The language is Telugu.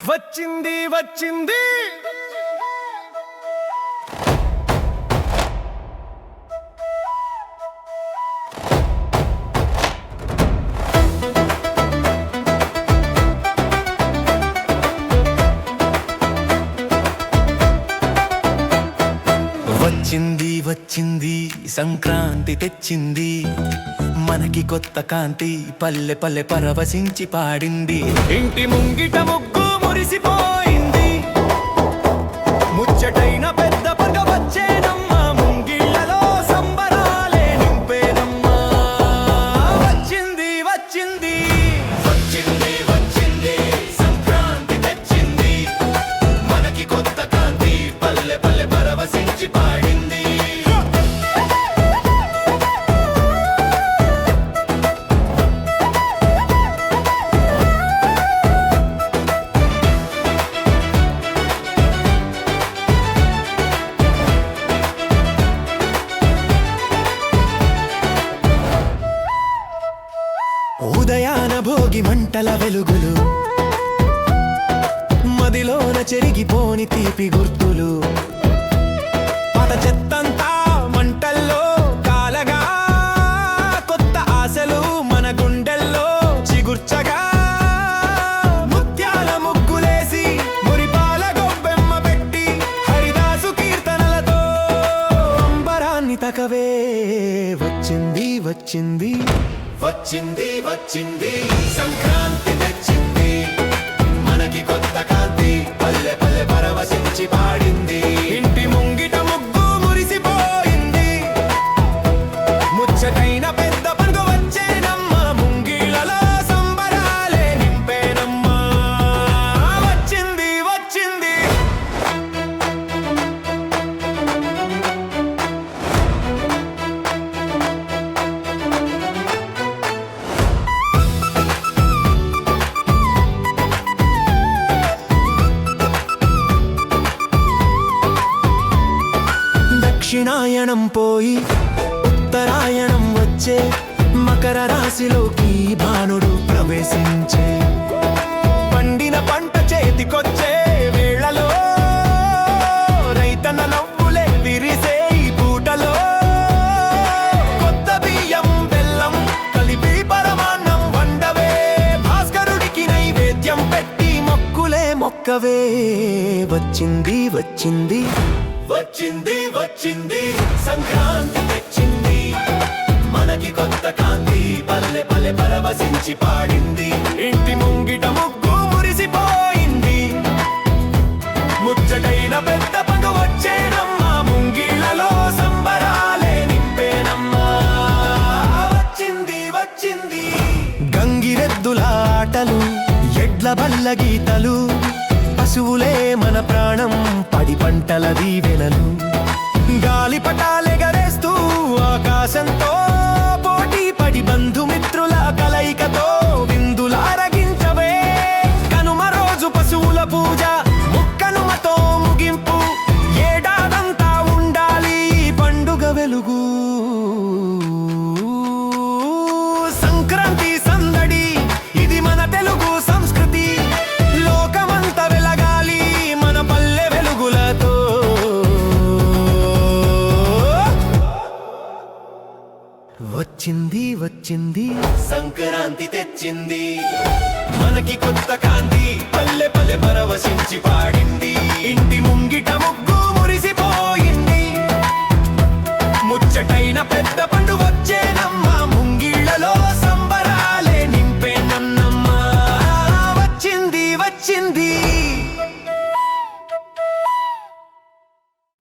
వచ్చింది వచ్చింది వచ్చింది వచ్చింది సంక్రాంతి తెచ్చింది మనకి కొత్త కాంతి పల్లె పల్లె పరవశించి పాడింది ఇంటి ముంగిట ముగ్గు మురిసిపోయింది ముచ్చటైన పెద్ద పండుగ వచ్చేనమ్మా ముంగిళ్ళలో సంబరాలే నింపేనమ్మా వచ్చింది వచ్చింది వచ్చింది వచ్చింది సంక్రాంతి తెచ్చింది మనకి కొత్త కాంతి పల్లె పల్లె పరవశించి పాడింది ఉదయాన భోగి మంటల వెలుగులు మదిలోన చెరిగిపోని తీపి గుర్తులు పాత చెత్తంతా మంటల్లో కాలగా కొత్త ఆశలు మన గుండెల్లో చిగుర్చగా ముత్యాల ముగ్గులేసి మురిపాల గొబ్బెమ్మ పెట్టి హరిదాసు కీర్తనలతో అంబరాన్ని తకవే వచ్చింది వచ్చింది వచ్చింది వచ్చింది సంక్రాంతి తెచ్చింది మనకి కొత్త కాంతి పల్లె పల్లె పరవశించి పాడింది ఇంటి ముంగిట ముగ్గు మురిసిపోయింది ముచ్చటైన పెద్ద పండుగ వచ్చేనమ్మా ముంగిళ్ళలో సంబరాలే నింపేనమ్మా వచ్చింది వచ్చింది దక్షిణాయనం పోయి ఉత్తరాయణం వచ్చే మకర రాశిలోకి భానుడు ప్రవేశించే పండిన పంట చేతికొచ్చే వేళలో రైతన్న నవ్వులే విరిసే ఈ పూటలో కొత్త బియ్యం బెల్లం కలిపి పరమాన్నం వండవే భాస్కరుడికి నైవేద్యం పెట్టి మొక్కులే మొక్కవే వచ్చింది వచ్చింది వచ్చింది వచ్చింది సంక్రాంతి తెచ్చింది మనకి కొత్త కాంతి పల్లె పల్లె పరవశించి పాడింది ఇంటి ముంగిట ముగ్గు మురిసిపోయింది ముచ్చటైన పెద్ద పండుగ వచ్చేనమ్మా ముంగిళ్ళలో సంబరాలే నింపేనమ్మా వచ్చింది వచ్చింది గంగిరెద్దుల ఆటలు ఎడ్ల బల్ల గీతలు పశువులే మన ప్రాణం పడి పంటల దీవెనలు గాలిపటాలెగరేస్తూ ఆకాశంతో పోటీ పడి బంధుమిత్రుల కలయికతో విందులారగించవే కనుమ రోజు పశువుల పూజ ముక్కనుమతో ముగింపు ఏడాదంతా ఉండాలి పండుగ వెలుగు సంక్రాంతి సందడి ఇది మన తెలుగు సంస్కృతి లోకమంతా వెలగాలి మన పల్లె వెలుగులతో వచ్చింది వచ్చింది సంక్రాంతి తెచ్చింది మనకి కొత్త కాంతి పల్లె పల్లె పరవశించి పాడింది ఇంటి ముంగిట ముగ్గు మురిసిపోయింది ముచ్చటైన పెద్ద పండుగ వచ్చేనమ్మా ముంగిళ్ళలో సంబరాలే నింపేనమ్మా వచ్చింది వచ్చింది